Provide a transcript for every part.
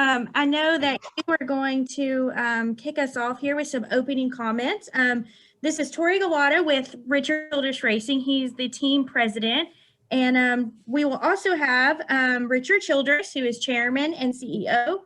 I know that you are going to kick us off here with some opening comments. This is Torrey Galida with Childress Racing. He's the team president. And we will also have Richard Childress, who is chairman and CEO,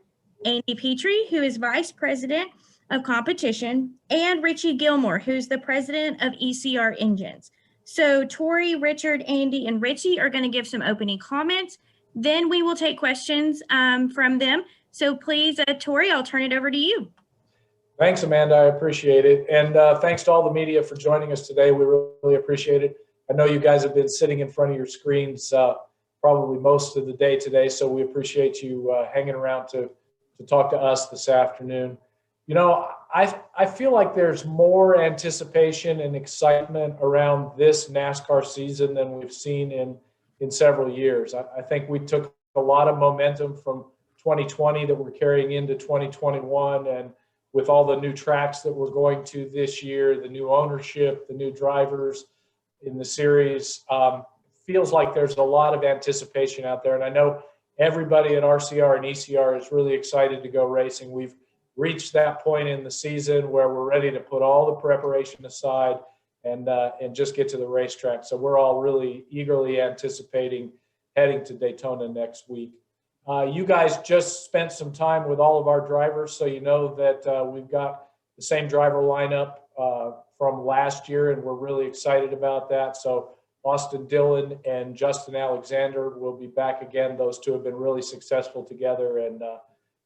Andy Petree, who is vice president of competition, and Richie Gilmore, who's the president of ECR Engines. So Torrey, Richard, Andy, and Richie are going to give some opening comments. Then we will take questions from them. So please, Torrey, I'll turn it over to you. Thanks, Amanda. I appreciate it. And thanks to all the media for joining us today. We really appreciate it. I know you guys have been sitting in front of your screens probably most of the day today, so we appreciate you hanging around to talk to us this afternoon. You know, I feel like there's more anticipation and excitement around this NASCAR season than we've seen in several years. I think we took a lot of momentum from 2020 that we're carrying into 2021, and with all the new tracks that we're going to this year, the new ownership, the new drivers in the series, feels like there's a lot of anticipation out there. And I know everybody at RCR and ECR is really excited to go racing. We've reached that point in the season where we're ready to put all the preparation aside and just get to the racetrack. So we're all really eagerly anticipating heading to Daytona next week. You guys just spent some time with all of our drivers, so you know that we've got the same driver lineup from last year, and we're really excited about that. So Austin Dillon and Justin Alexander will be back again. Those two have been really successful together,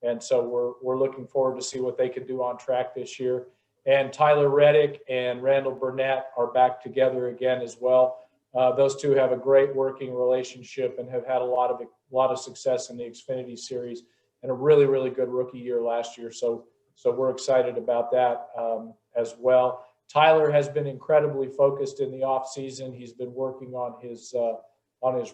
and so we're looking forward to see what they can do on track this year. And Tyler Reddick and Randall Burnett are back together again as well. Those two have a great working relationship and have had a lot of success in the Xfinity Series and a really, really good rookie year last year. So we're excited about that as well. Tyler has been incredibly focused in the off season. He's been working on his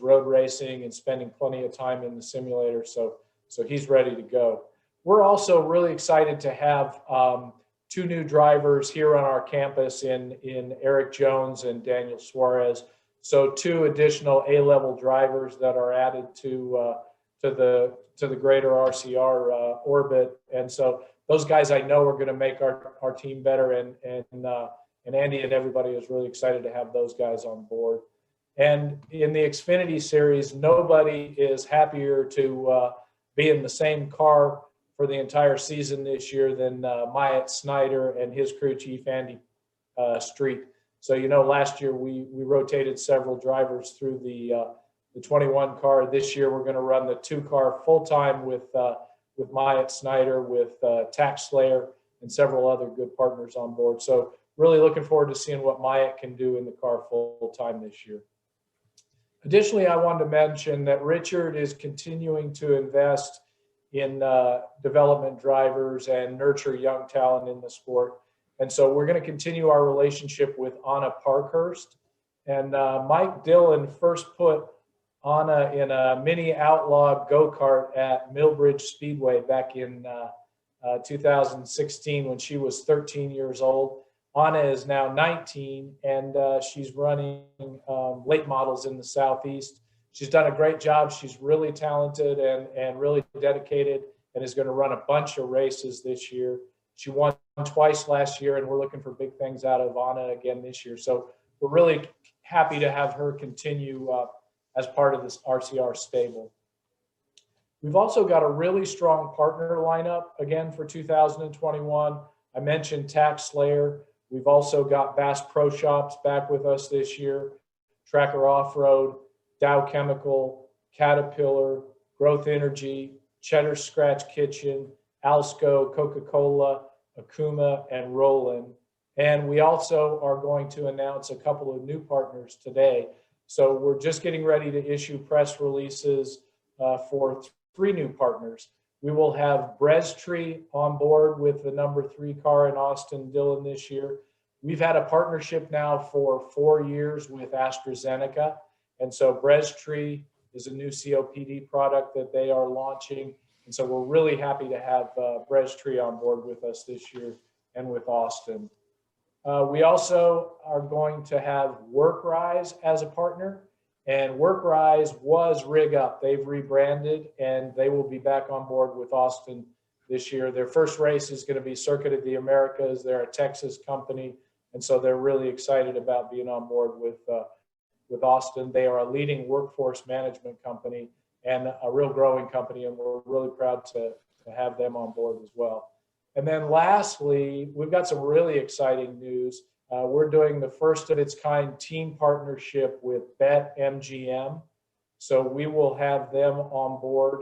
road racing and spending plenty of time in the simulator. So he's ready to go. We're also really excited to have two new drivers here on our campus in Eric Jones and Daniel Suarez. So two additional A-level drivers that are added to the greater RCR orbit. And so those guys I know are going to make our team better. And Andy and everybody is really excited to have those guys on board. And in the Xfinity Series, nobody is happier to be in the same car for the entire season this year than Myatt Snyder and his crew chief, Andy Street. So, you know, last year we rotated several drivers through the 21 car. This year we're going to run the 2 car full-time with Myatt Snyder, with Tax Slayer, and several other good partners on board. So really looking forward to seeing what Myatt can do in the car full-time this year. Additionally, I wanted to mention that Richard is continuing to invest in development drivers and nurture young talent in the sport. And so we're going to continue our relationship with Anna Parkhurst. And Mike Dillon first put Anna in a mini outlaw go-kart at Millbridge Speedway back in 2016 when she was 13 years old. Anna is now 19, and she's running late models in the Southeast. She's done a great job. She's really talented and really dedicated, and is going to run a bunch of races this year. She won twice last year, and we're looking for big things out of Anna again this year. So we're really happy to have her continue as part of this RCR stable. We've also got a really strong partner lineup again for 2021. I mentioned Tax Slayer. We've also got Bass Pro Shops back with us this year, Tracker Off-Road, Dow Chemical, Caterpillar, Growth Energy, Cheddar Scratch Kitchen, Alsco, Coca-Cola, Akuma, and Roland. And we also are going to announce a couple of new partners today. So we're just getting ready to issue press releases for 3 new partners. We will have Petree on board with the number 3 car in Austin Dillon this year. We've had a partnership now for 4 years with AstraZeneca. And so Petree is a new COPD product that they are launching. And so we're really happy to have Petree on board with us this year and with Austin. We also are going to have WorkRise as a partner. And WorkRise was Rig Up. They've rebranded, and they will be back on board with Austin this year. Their first race is going to be Circuit of the Americas. They're a Texas company, and so they're really excited about being on board with Austin. They are a leading workforce management company and a real growing company, and we're really proud to have them on board as well. And then lastly, we've got some really exciting news. We're doing the first of its kind team partnership with BetMGM. So we will have them on board.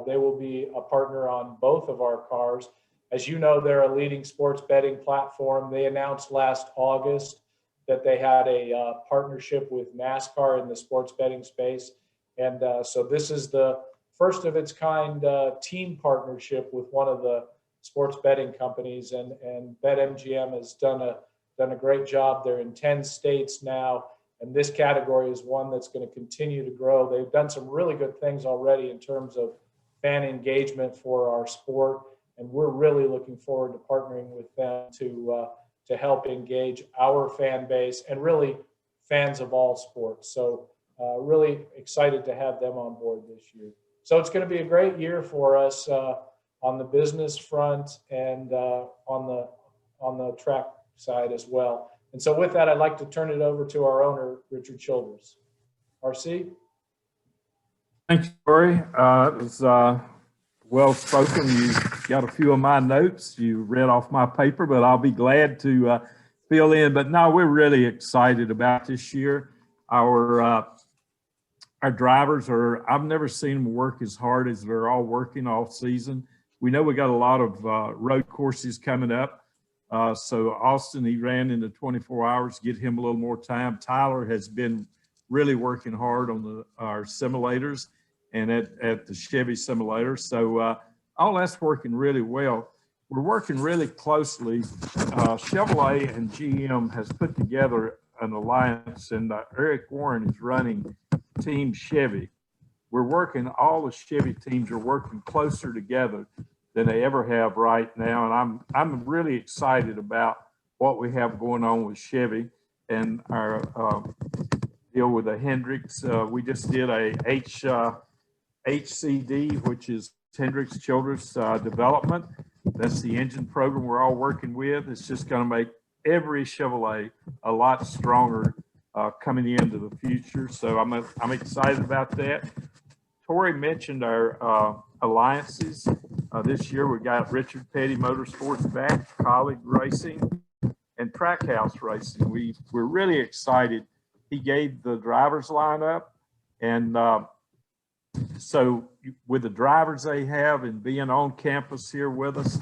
They will be a partner on both of our cars. As you know, they're a leading sports betting platform. They announced last August that they had a partnership with NASCAR in the sports betting space. And so this is the first of its kind team partnership with one of the sports betting companies. And BetMGM has done a great job. They're in 10 states now. And this category is one that's going to continue to grow. They've done some really good things already in terms of fan engagement for our sport. And we're really looking forward to partnering with them to help engage our fan base and really fans of all sports. So really excited to have them on board this year. So it's going to be a great year for us on the business front and on the track side as well. And so with that, I'd like to turn it over to our owner, Richard Childress. RC? Thanks, Torrey. It was well spoken. You got a few of my notes. You read off my paper, but I'll be glad to fill in. But no, we're really excited about this year. Our drivers I've never seen them work as hard as they're all working all season. We know we got a lot of road courses coming up. So Austin, he ran in the 24 hours, get him a little more time. Tyler has been really working hard on our simulators and at the Chevy simulator. So all that's working really well. We're working really closely. Chevrolet and GM has put together an alliance, and Eric Warren is running Team Chevy. We're working, all the Chevy teams are working closer together than they ever have right now. And I'm really excited about what we have going on with Chevy and our deal with the Hendricks. We just did a HCD, which is Hendricks Childress Development. That's the engine program we're all working with. It's just going to make every Chevrolet a lot stronger coming into the future. So I'm excited about that. Torrey mentioned our alliances. This year we got Richard Petty Motorsports back, Colleague Racing, and Trackhouse Racing. We're really excited. He gave the drivers lineup, and so with the drivers they have and being on campus here with us,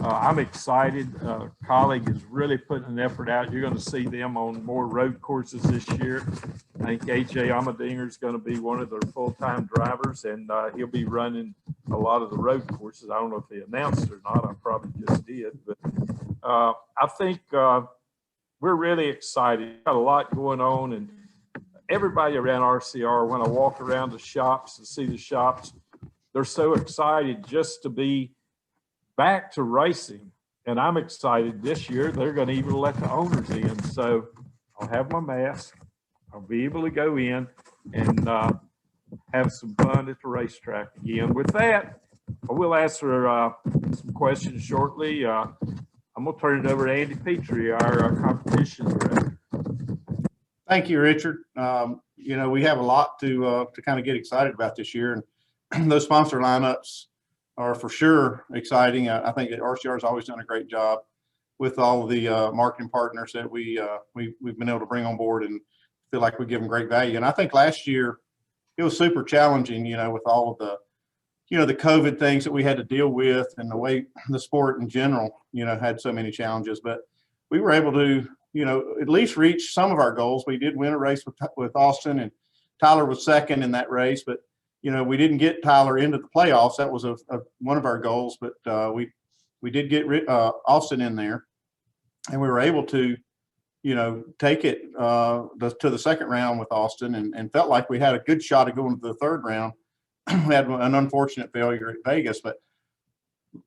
I'm excited. Colleague is really putting an effort out. You're going to see them on more road courses this year. I think AJ Amadinger is going to be one of their full-time drivers, and he'll be running a lot of the road courses. I don't know if they announced it or not. I probably just did, but I think we're really excited. Got a lot going on, and everybody around RCR, when I walk around the shops and see the shops, they're so excited just to be back to racing. And I'm excited this year. They're going to even let the owners in. So I'll have my mask. I'll be able to go in and have some fun at the racetrack again. With that, I will answer some questions shortly. I'm going to turn it over to Andy Petree, our competition director. Thank you, Richard. You know, we have a lot to kind of get excited about this year, and those sponsor lineups are for sure exciting. I think that RCR has always done a great job with all of the marketing partners that we've been able to bring on board, and feel like we give them great value. And I think last year it was super challenging, you know, with all of the, you know, the COVID things that we had to deal with, and the way the sport in general, you know, had so many challenges. But we were able to, you know, at least reach some of our goals. We did win a race with Austin, and Tyler was second in that race, but you know, we didn't get Tyler into the playoffs. That was one of our goals, but we did get Austin in there, and we were able to, you know, take it to the second round with Austin, and felt like we had a good shot at going to the third round. We had an unfortunate failure at Vegas, but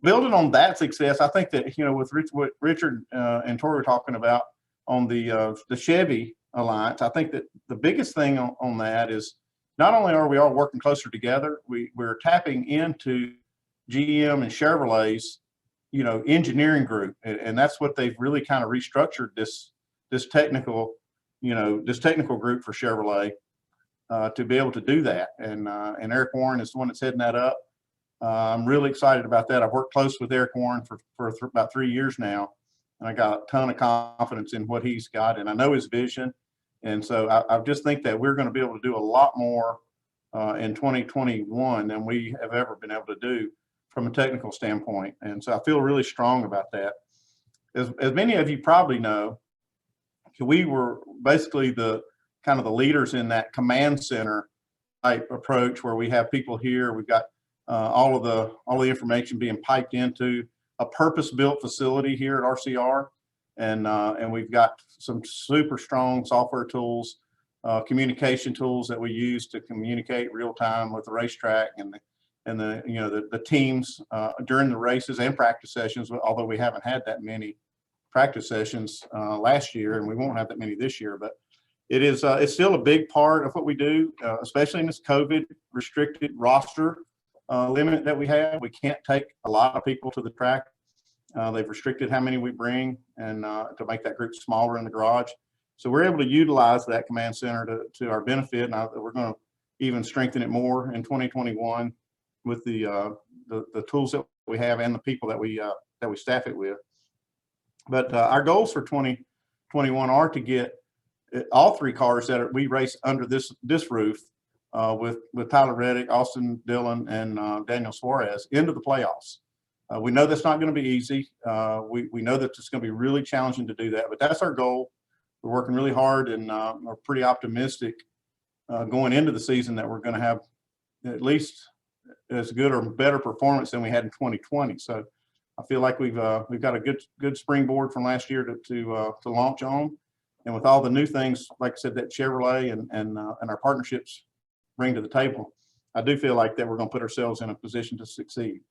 building on that success, I think that, you know, with what Richard and Torrey were talking about on the Chevy alliance. I think that the biggest thing on that is not only are we all working closer together, we're tapping into GM and Chevrolet's, engineering group, and that's what they've really kind of restructured this technical, this technical group for Chevrolet to be able to do that. And Eric Warren is the one that's heading that up. I'm really excited about that. I've worked close with Eric Warren for about 3 years now, and I got a ton of confidence in what he's got, and I know his vision. And so I just think that we're going to be able to do a lot more in 2021 than we have ever been able to do from a technical standpoint. And so I feel really strong about that. As many of you probably know, we were basically the kind of the leaders in that command center type approach where we have people here. We've got all of the information being piped into a purpose-built facility here at RCR. And we've got some super strong software tools, communication tools that we use to communicate real time with the racetrack and the teams during the races and practice sessions, although we haven't had that many practice sessions last year, and we won't have that many this year. But it's still a big part of what we do, especially in this COVID restricted roster limit that we have. We can't take a lot of people to the track. They've restricted how many we bring, and to make that group smaller in the garage. So we're able to utilize that command center to our benefit, and we're going to even strengthen it more in 2021 with the tools that we have and the people that we staff it with. But our goals for 2021 are to get all 3 cars that we race under this roof with Tyler Reddick, Austin Dillon, and Daniel Suarez into the playoffs. We know that's not going to be easy. We know that it's going to be really challenging to do that, but that's our goal. We're working really hard, and are pretty optimistic going into the season that we're going to have at least as good or better performance than we had in 2020. So I feel like we've got a good springboard from last year to launch on, and with all the new things, like I said, that Chevrolet and our partnerships bring to the table, I do feel like that we're going to put ourselves in a position to succeed.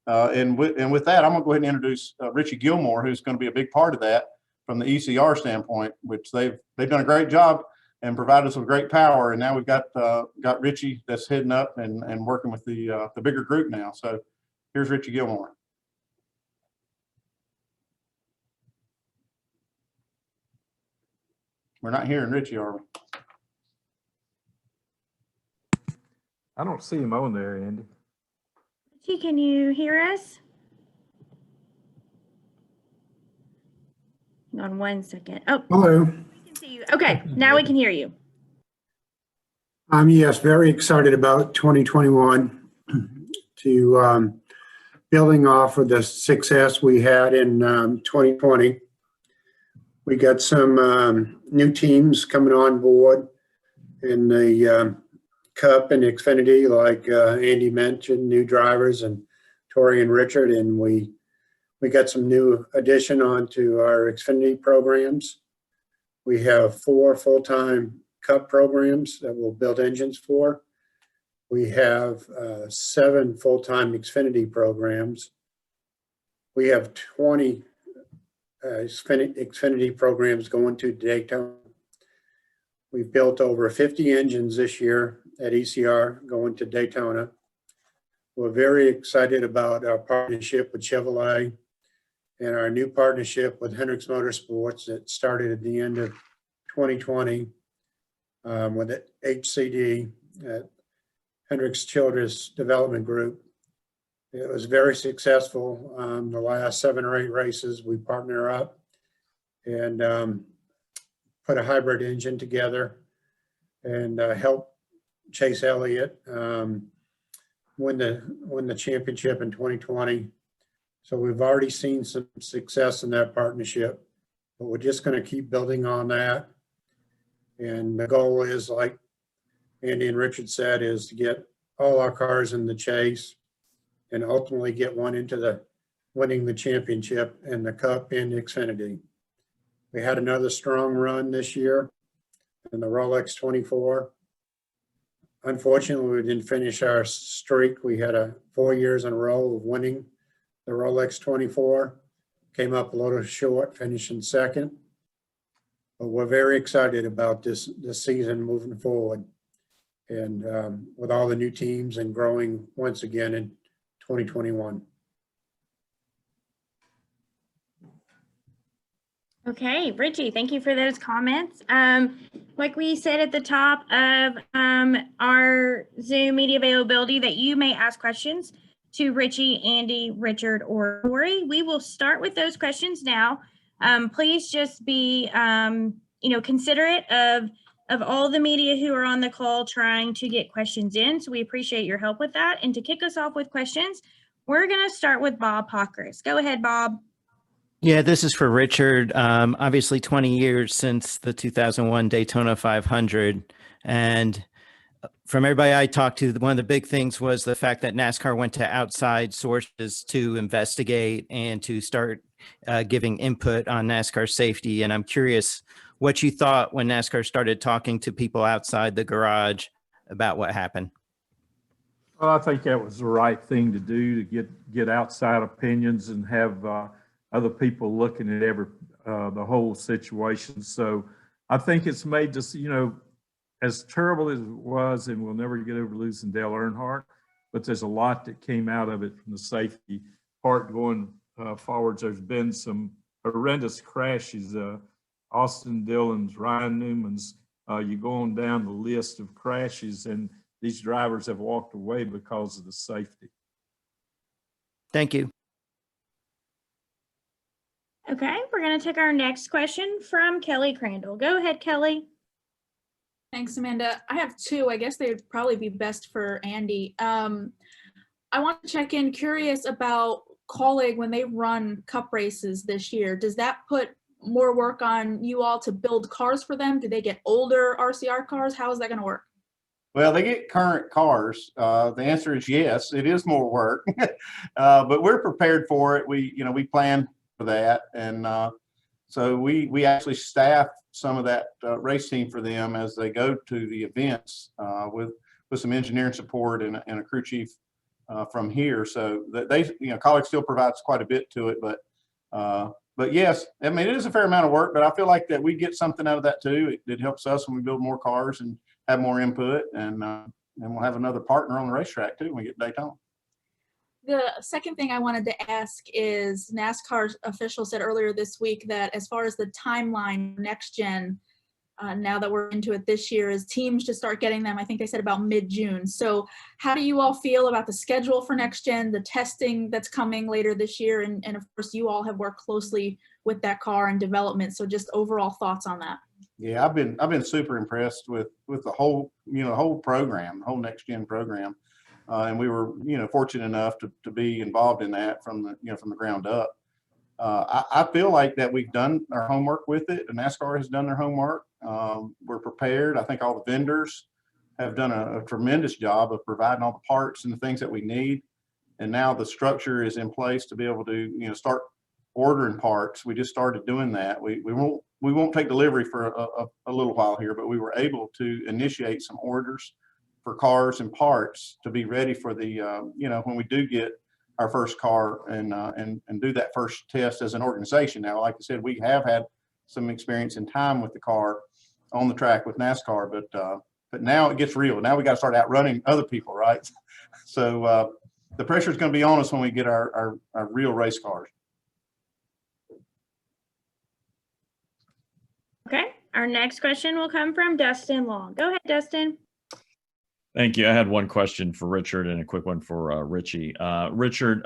And with that, I'm going to go ahead and introduce Richie Gilmore, who's going to be a big part of that from the ECR standpoint, which they've done a great job and provided us with great power. And now we've got Richie that's heading up and working with the bigger group now. So here's Richie Gilmore. We're not hearing Richie, are we? I don't see him on there, Andy. Richie, can you hear us? Hang on one second. Oh, Hello. we can see you. Okay, now we can hear you. Yes, very excited about 2021 to building off of the success we had in 2020. We got some new teams coming on board in the Cup and Xfinity, like Andy mentioned, new drivers and Torrey and Richard, and we got some new addition onto our Xfinity programs. We have 4 full-time Cup programs that we'll build engines for. We have 7 full-time Xfinity programs. We have 20 Xfinity programs going to Daytona. We've built over 50 engines this year at ECR going to Daytona. We're very excited about our partnership with Chevrolet and our new partnership with Hendricks Motorsports that started at the end of 2020 with the HCD, Hendricks Childress Development Group. It was very successful. The last 7 or 8 races, we partner up and put a hybrid engine together and help Chase Elliott win the championship in 2020. So we've already seen some success in that partnership, but we're just going to keep building on that. And the goal is, like Andy and Richard said, is to get all our cars in the chase and ultimately get one into winning the championship in the Cup and Xfinity. We had another strong run this year in the Rolex 24. Unfortunately, we didn't finish our streak. We had 4 years in a row of winning the Rolex 24. Came up a little short, finishing second. But we're very excited about this season moving forward. And with all the new teams and growing once again in 2021. Okay, Richie, thank you for those comments. Like we said at the top of our Zoom media availability, that you may ask questions to Richie, Andy, Richard, or Torrey. We will start with those questions now. Please just be, considerate of all the media who are on the call trying to get questions in. So we appreciate your help with that. And to kick us off with questions, we're going to start with Bob Hawkers. Go ahead, Bob. Yeah, this is for Richard. Obviously 20 years since the 2001 Daytona 500. And from everybody I talked to, one of the big things was the fact that NASCAR went to outside sources to investigate and to start giving input on NASCAR safety. And I'm curious what you thought when NASCAR started talking to people outside the garage about what happened. Well, I think that was the right thing to do, to get outside opinions and have other people looking at the whole situation. So I think it's made this, as terrible as it was, and we'll never get over losing Dale Earnhardt, but there's a lot that came out of it from the safety part going forwards. There's been some horrendous crashes, Austin Dillon's, Ryan Newman's, you go on down the list of crashes, and these drivers have walked away because of the safety. Thank you. Okay, we're going to take our next question from Kelly Crandall. Go ahead, Kelly. Thanks, Amanda. I have two. I guess they would probably be best for Andy. I want to check in, curious about Colleague when they run cup races this year. Does that put more work on you all to build cars for them? Do they get older RCR cars? How is that going to work? Well, they get current cars. The answer is yes, it is more work, but we're prepared for it. We plan for that. And so we actually staff some of that race team for them as they go to the events with some engineering support and a crew chief from here. So that they, Colleague still provides quite a bit to it, but yes, I mean, it is a fair amount of work, but I feel like that we get something out of that too. It helps us when we build more cars and have more input, and we'll have another partner on the racetrack too when we get Daytona. The second thing I wanted to ask is NASCAR's official said earlier this week that as far as the timeline next gen, now that we're into it this year, is teams to start getting them, I think they said about mid-June. So how do you all feel about the schedule for next gen, the testing that's coming later this year? And of course, you all have worked closely with that car and development. So just overall thoughts on that. Yeah, I've been super impressed with the whole, whole program, the whole next gen program. And we were, fortunate enough to be involved in that from the ground up. I feel like that we've done our homework with it, and NASCAR has done their homework. We're prepared. I think all the vendors have done a tremendous job of providing all the parts and the things that we need. And now the structure is in place to be able to, start ordering parts. We just started doing that. We won't take delivery for a little while here, but we were able to initiate some orders for cars and parts to be ready for the, when we do get our first car and do that first test as an organization. Now, like I said, we have had some experience in time with the car on the track with NASCAR, but now it gets real. Now we got to start outrunning other people, right? So the pressure is going to be on us when we get our real race cars. Okay, our next question will come from Dustin Long. Go ahead, Dustin. Thank you. I had one question for Richard and a quick one for Richie. Richard,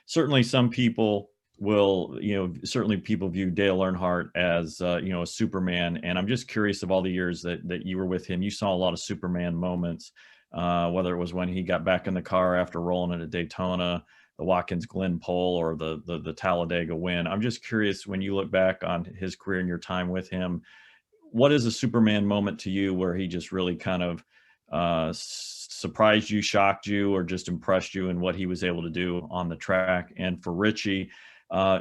certainly some people will, certainly people view Dale Earnhardt as, a Superman. And I'm just curious, of all the years that you were with him, you saw a lot of Superman moments, whether it was when he got back in the car after rolling it at Daytona, the Watkins Glen pole, or the Talladega win. I'm just curious, when you look back on his career and your time with him, what is a Superman moment to you where he just really kind of surprised you, shocked you, or just impressed you in what he was able to do on the track? And for Richie,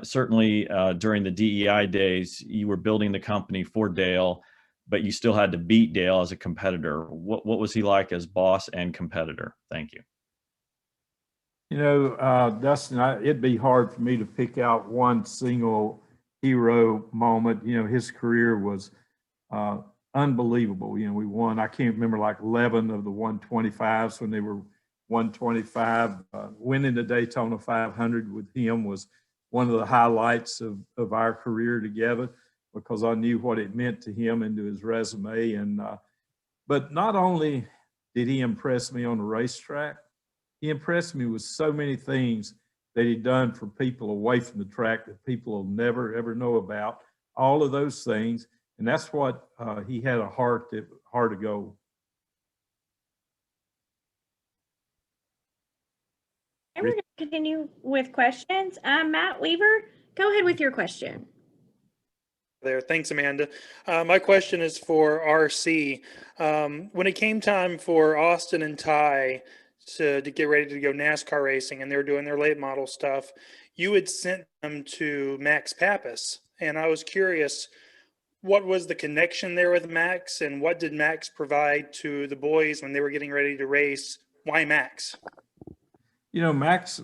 certainly during the DEI days, you were building the company for Dale, but you still had to beat Dale as a competitor. What was he like as boss and competitor? Thank you. Dustin, it'd be hard for me to pick out one single hero moment. His career was unbelievable. You know, we won, I can't remember, like 11 of the 125s when they were 125. Winning the Daytona 500 with him was one of the highlights of our career together, because I knew what it meant to him and to his resume. And but not only did he impress me on the racetrack, he impressed me with so many things that he'd done for people away from the track that people will never, ever know about. All of those things. And that's what he had, a heart of gold. And we're going to continue with questions. Matt Weaver, go ahead with your question. There. Thanks, Amanda. My question is for RC. When it came time for Austin and Ty to get ready to go NASCAR racing, and they were doing their late model stuff, you had sent them to Max Pappas. And I was curious, what was the connection there with Max, and what did Max provide to the boys when they were getting ready to race? Why Max? You know, Max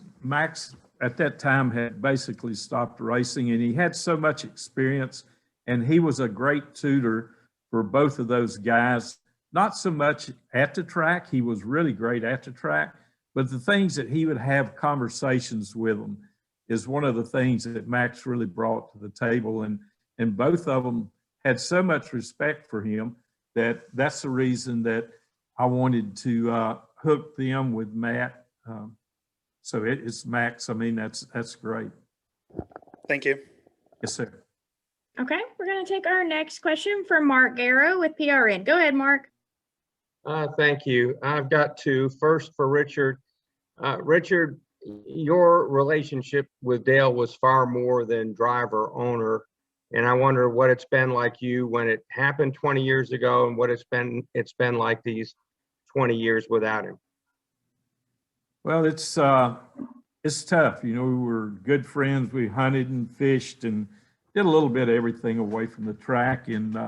at that time had basically stopped racing, and he had so much experience, and he was a great tutor for both of those guys. Not so much at the track, he was really great at the track, but the things that he would have conversations with them is one of the things that Max really brought to the table. And both of them had so much respect for him that that's the reason that I wanted to hook them with Matt. So it's Max. I mean, that's great. Thank you. Yes, sir. Okay, we're going to take our next question from Mark Garrow with PRN. Go ahead, Mark. Thank you. I've got two. First, for Richard. Richard, your relationship with Dale was far more than driver owner, and I wonder what it's been like you when it happened 20 years ago, and what it's been like these 20 years without him. Well, it's tough. You know, we were good friends. We hunted and fished and did a little bit of everything away from the track. And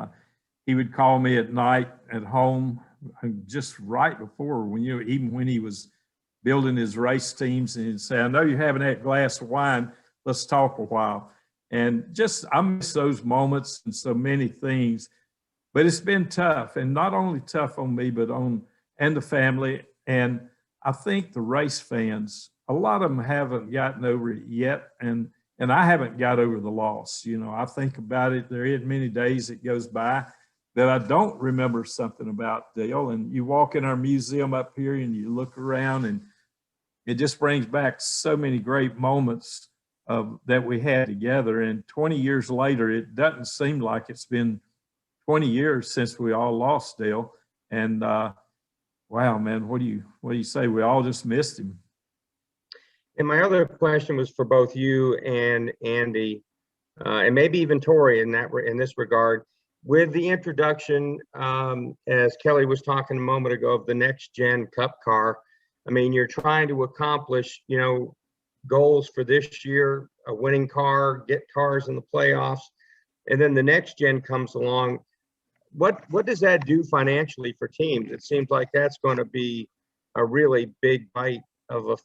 he would call me at night at home, just right before, even when he was building his race teams, and he'd say, "I know you're having that glass of wine. Let's talk a while." And just, I miss those moments and so many things. But it's been tough, and not only tough on me, but and the family. And I think the race fans, a lot of them haven't gotten over it yet. And I haven't got over the loss. You know, I think about it. There isn't many days that goes by that I don't remember something about Dale. And you walk in our museum up here and you look around, and it just brings back so many great moments that we had together. And 20 years later, it doesn't seem like it's been 20 years since we all lost Dale. And wow, man, what do you say? We all just missed him. And my other question was for both you and Andy, and maybe even Torrey in this regard. With the introduction, as Kelly was talking a moment ago, of the next gen Cup car, I mean, you're trying to accomplish, goals for this year, a winning car, get cars in the playoffs, and then the next gen comes along. What does that do financially for teams? It seems like that's going to be a really big bite of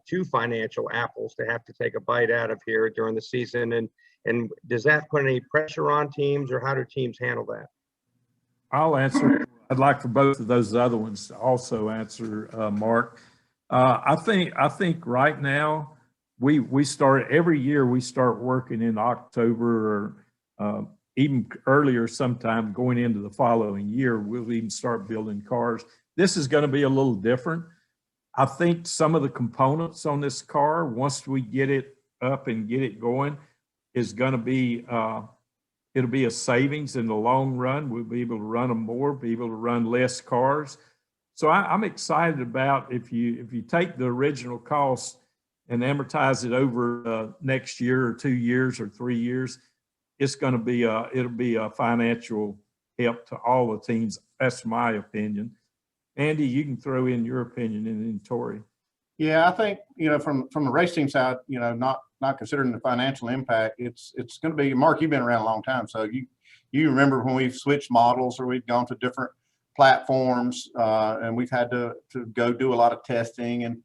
two financial apples to have to take a bite out of here during the season. And does that put any pressure on teams, or how do teams handle that? I'll answer. I'd like for both of those other ones to also answer, Mark. I think right now we start every year. We start working in October, or even earlier sometime going into the following year. We'll even start building cars. This is going to be a little different. I think some of the components on this car, once we get it up and get it going, is going to be, it'll be a savings in the long run. We'll be able to run them more, be able to run less cars. So I'm excited about if you take the original cost and amortize it over next year or 2 years or 3 years, it's going to be it'll be a financial help to all the teams. That's my opinion. Andy, you can throw in your opinion, and then Torrey. Yeah, I think, from the race team side, not considering the financial impact, it's going to be, Mark, you've been around a long time. So you remember when we've switched models, or we've gone to different platforms, and we've had to go do a lot of testing.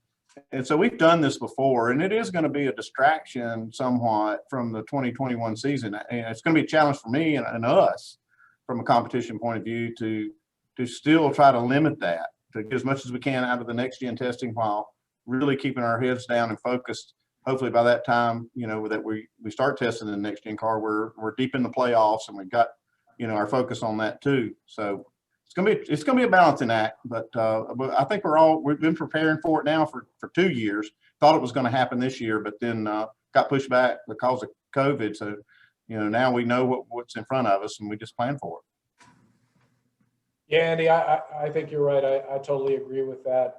And so we've done this before, and it is going to be a distraction somewhat from the 2021 season. And it's going to be a challenge for me and us from a competition point of view to still try to limit that, to get as much as we can out of the next gen testing while really keeping our heads down and focused. Hopefully by that time, that we start testing the next gen car, we're deep in the playoffs and we've got, our focus on that too. So it's gonna be a balancing act, but I think we've been preparing for it now for 2 years. Thought it was going to happen this year, but then got pushed back because of COVID. So, now we know what's in front of us and we just plan for it. Yeah, Andy, I think you're right. I totally agree with that.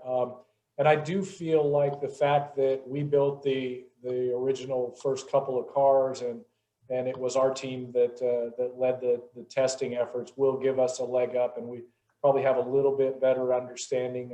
And I do feel like the fact that we built the original first couple of cars and it was our team that led the testing efforts will give us a leg up, and we probably have a little bit better understanding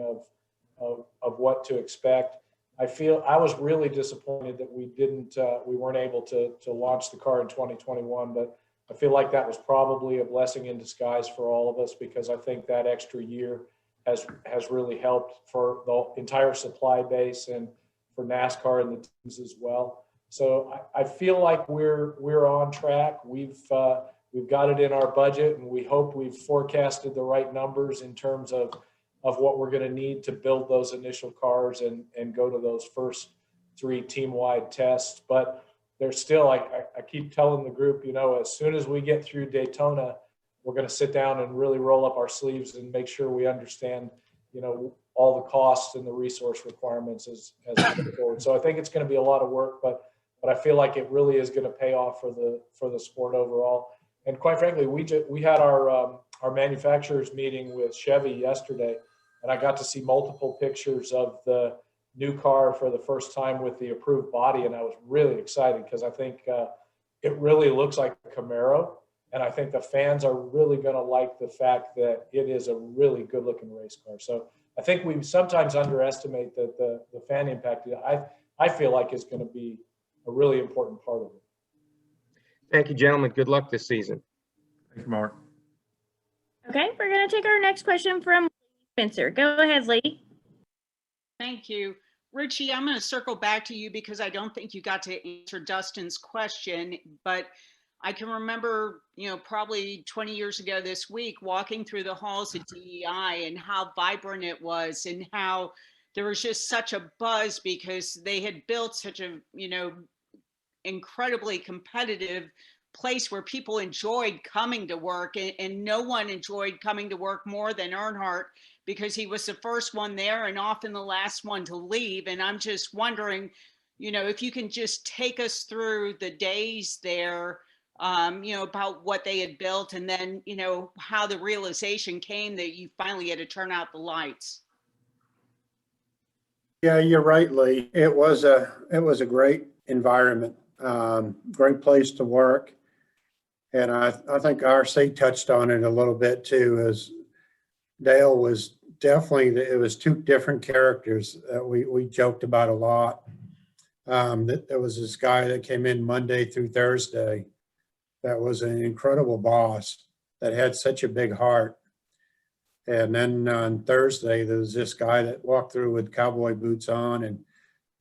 of what to expect. I was really disappointed that we weren't able to launch the car in 2021, but I feel like that was probably a blessing in disguise for all of us, because I think that extra year has really helped for the entire supply base and for NASCAR and the teams as well. So I feel like we're on track. We've got it in our budget, and we hope we've forecasted the right numbers in terms of what we're going to need to build those initial cars and go to those first 3 team-wide tests. But there's still, I keep telling the group, as soon as we get through Daytona, we're going to sit down and really roll up our sleeves and make sure we understand, all the costs and the resource requirements as we go forward. So I think it's going to be a lot of work, but I feel like it really is going to pay off for the sport overall. And quite frankly, we had our manufacturers meeting with Chevy yesterday, and I got to see multiple pictures of the new car for the first time with the approved body, and I was really excited because I think it really looks like a Camaro, and I think the fans are really going to like the fact that it is a really good-looking race car. So I think we sometimes underestimate that the fan impact. I feel like is going to be a really important part of it. Thank you, gentlemen. Good luck this season. Thank you, Mark. Okay, we're going to take our next question from Spencer. Go ahead, Lee. Thank you. Richie, I'm going to circle back to you because I don't think you got to answer Dustin's question, but I can remember, probably 20 years ago this week, walking through the halls of DEI and how vibrant it was and how there was just such a buzz because they had built such a, incredibly competitive place where people enjoyed coming to work, and no one enjoyed coming to work more than Earnhardt because he was the first one there and often the last one to leave. And I'm just wondering, if you can just take us through the days there, about what they had built and then, how the realization came that you finally had to turn out the lights. Yeah, you're right, Lee. It was a great environment, great place to work. And I think RC touched on it a little bit too, as Dale was definitely, it was 2 different characters that we joked about a lot. There was this guy that came in Monday through Thursday that was an incredible boss that had such a big heart. And then on Thursday, there was this guy that walked through with cowboy boots on and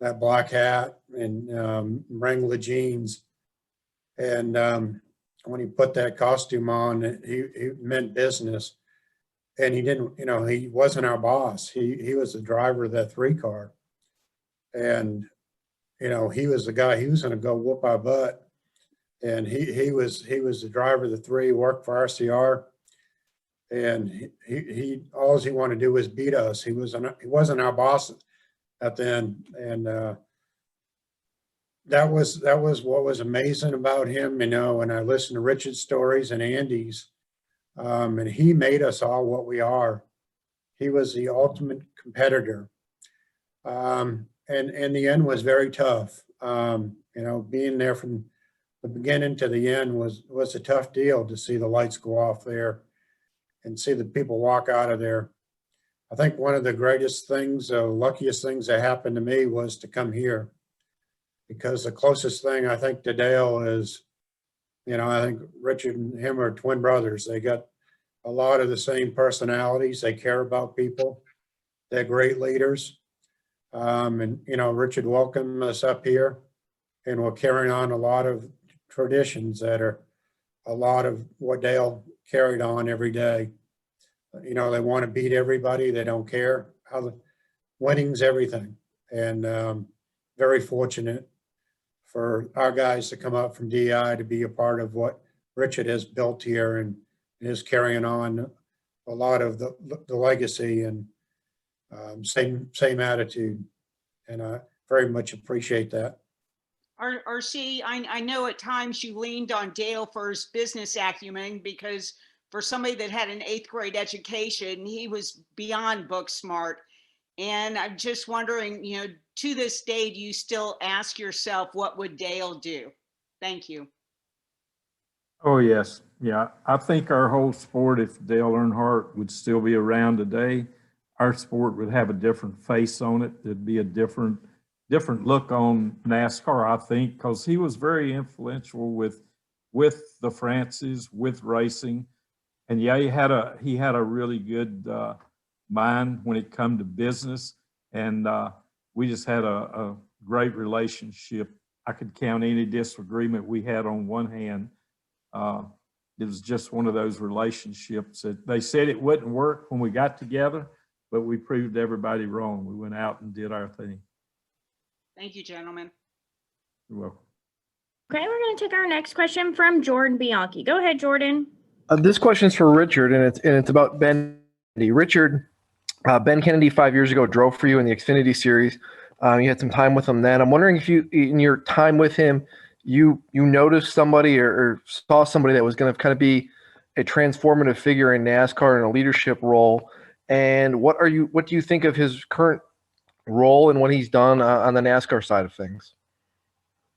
that black hat and Wrangler jeans. And when he put that costume on, he meant business. And he didn't, he wasn't our boss. He was the driver of that 3 car. And, he was the guy, he was going to go whoop our butt. And he was the driver of the 3, worked for RCR. And he all he wanted to do was beat us. He wasn't our boss at the end. And that was what was amazing about him, and I listened to Richard's stories and Andy's, and he made us all what we are. He was the ultimate competitor. And the end was very tough. Being there from the beginning to the end was a tough deal to see the lights go off there and see the people walk out of there. I think one of the greatest things, luckiest things that happened to me was to come here, because the closest thing I think to Dale is, I think Richard and him are twin brothers. They got a lot of the same personalities. They care about people. They're great leaders. And Richard welcomed us up here, and we're carrying on a lot of traditions that are a lot of what Dale carried on every day. You know, they want to beat everybody. They don't care how winning's everything. And very fortunate for our guys to come up from DI to be a part of what Richard has built here and is carrying on a lot of the legacy and same attitude. And I very much appreciate that. RC, I know at times you leaned on Dale for his business acumen, because for somebody that had an 8th grade education, he was beyond book smart. And I'm just wondering, you know, to this day, do you still ask yourself, what would Dale do? Thank you. Oh, yes. Yeah. I think our whole sport, if Dale Earnhardt would still be around today, our sport would have a different face on it. There'd be a different look on NASCAR, I think, because he was very influential with the Francis, with racing. And yeah, he had a really good mind when it come to business. And we just had a great relationship. I could count any disagreement we had on one hand. It was just one of those relationships that they said it wouldn't work when we got together, but we proved everybody wrong. We went out and did our thing. Thank you, gentlemen. You're welcome. Okay, we're going to take our next question from Jordan Bianchi. Go ahead, Jordan. This question is for Richard, and it's about Ben Kennedy. Richard, Ben Kennedy 5 years ago drove for you in the Xfinity Series. You had some time with him then. I'm wondering if you, in your time with him, you noticed somebody or saw somebody that was going to kind of be a transformative figure in NASCAR in a leadership role. And what do you think of his current role and what he's done on the NASCAR side of things?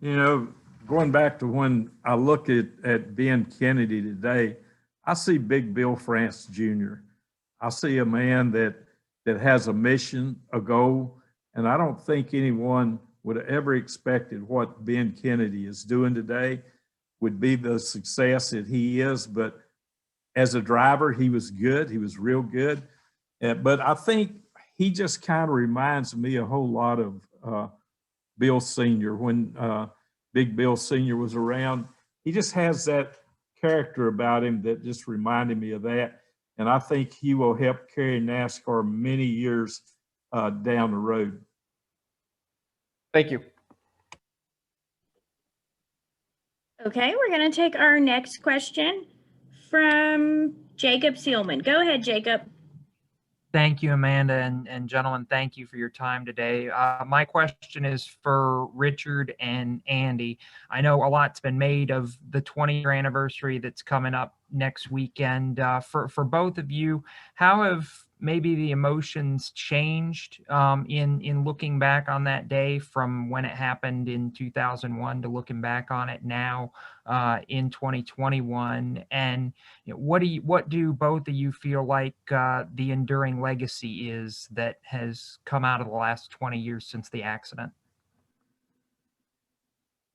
You know, going back to when I look at Ben Kennedy today, I see Big Bill France Jr. I see a man that has a mission, a goal, and I don't think anyone would have ever expected what Ben Kennedy is doing today would be the success that he is. But as a driver, he was good. He was real good. But I think he just kind of reminds me a whole lot of Bill Sr. When Big Bill Sr. was around. He just has that character about him that just reminded me of that. And I think he will help carry NASCAR many years down the road. Thank you. Okay, we're going to take our next question from Jacob Seelman. Go ahead, Jacob. Thank you, Amanda, and gentlemen, thank you for your time today. My question is for Richard and Andy. I know a lot's been made of the 20-year anniversary that's coming up next weekend. For both of you, how have maybe the emotions changed in looking back on that day from when it happened in 2001 to looking back on it now in 2021? And you know, what do both of you feel like the enduring legacy is that has come out of the last 20 years since the accident?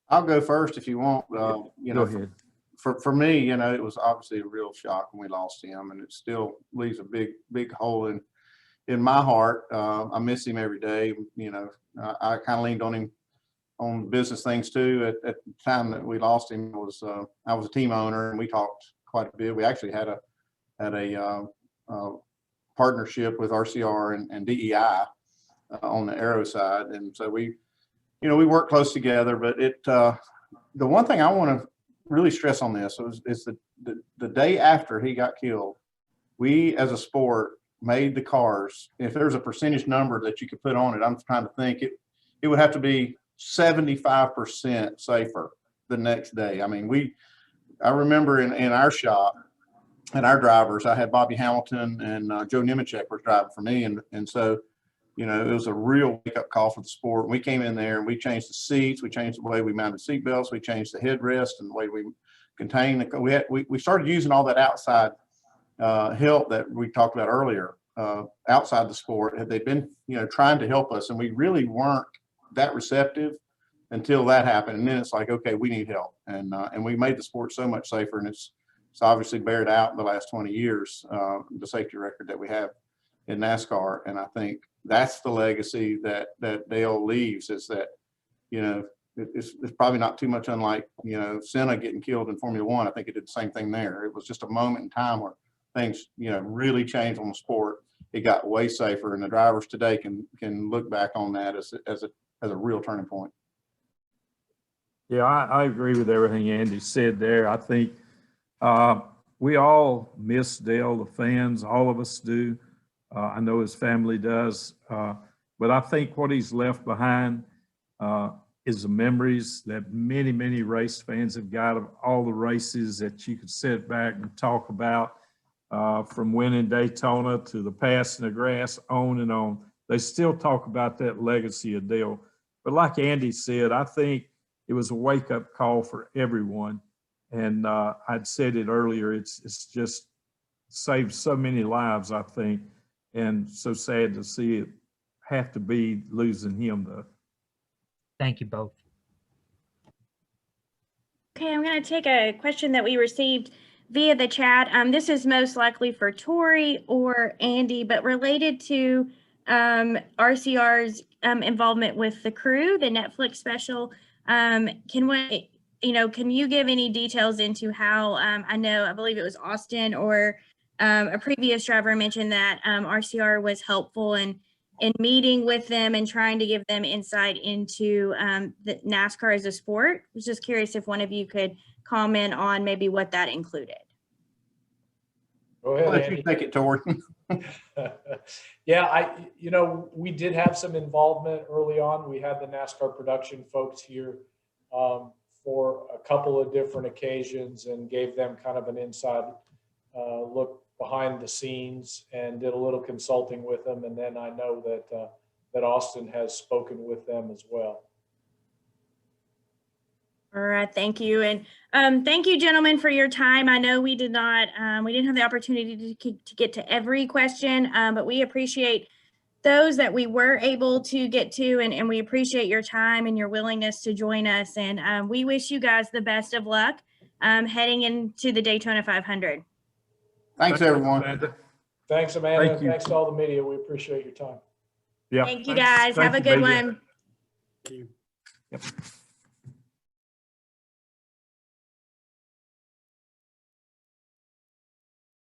I'll go first if you want. You know, Go ahead. For me, you know, it was obviously a real shock when we lost him, and it still leaves a big hole in my heart. I miss him every day. You know, I kind of leaned on him on business things too. At the time that we lost him, I was a team owner, and we talked quite a bit. We actually had a partnership with RCR and DEI on the aero side, and so we worked close together. But the one thing I want to really stress on this is the day after he got killed, we as a sport made the cars. If there's a percentage number that you could put on it, I'm trying to think, it would have to be 75% safer the next day. I mean, I remember in our shop and our drivers, I had Bobby Hamilton and Joe Nemechek was driving for me, and so you know, it was a real wake-up call for the sport. We came in there and we changed the seats, we changed the way we mounted seat belts, we changed the headrest and the way we contained the. We started using all that outside help that we talked about earlier outside the sport. Had they been trying to help us, and we really weren't that receptive until that happened. And then it's like, okay, we need help, and we made the sport so much safer, and it's obviously bared out in the last 20 years the safety record that we have in NASCAR. And I think that's the legacy that Dale leaves, is that, you know, it's probably not too much unlike, Senna getting killed in Formula One. I think it did the same thing there. It was just a moment in time where things, really changed on the sport. It got way safer, and the drivers today can look back on that as a real turning point. Yeah, I agree with everything Andy said there. I think we all miss Dale, the fans, all of us do. I know his family does. But I think what he's left behind is the memories that many, many race fans have got of all the races that you could sit back and talk about, from winning Daytona to the passing the grass, on and on. They still talk about that legacy of Dale. But like Andy said, I think it was a wake-up call for everyone. And I'd said it earlier, it's just saved so many lives, I think, and so sad to see it have to be losing him, though. Thank you both. Okay, I'm going to take a question that we received via the chat. This is most likely for Torrey or Andy, but related to RCR's involvement with The Crew, the Netflix special. Can you give any details into how, I believe it was Austin or a previous driver mentioned that RCR was helpful in meeting with them and trying to give them insight into the NASCAR as a sport. I was just curious if one of you could comment on maybe what that included. Go ahead, I'll let Andy. you take it, Torrey. Yeah, we did have some involvement early on. We had the NASCAR production folks here for a couple of different occasions and gave them kind of an inside look behind the scenes and did a little consulting with them. And then I know that Austin has spoken with them as well. All right, thank you. And thank you, gentlemen, for your time. I know we didn't have the opportunity to get to every question, but we appreciate those that we were able to get to, and we appreciate your time and your willingness to join us. And we wish you guys the best of luck heading into the Daytona 500. Thanks, everyone. Amanda. Thanks, Amanda. Thank you. Thanks to all the media. We appreciate your time. Yeah. Thank you, guys. Have a good one. Thank you. Yep.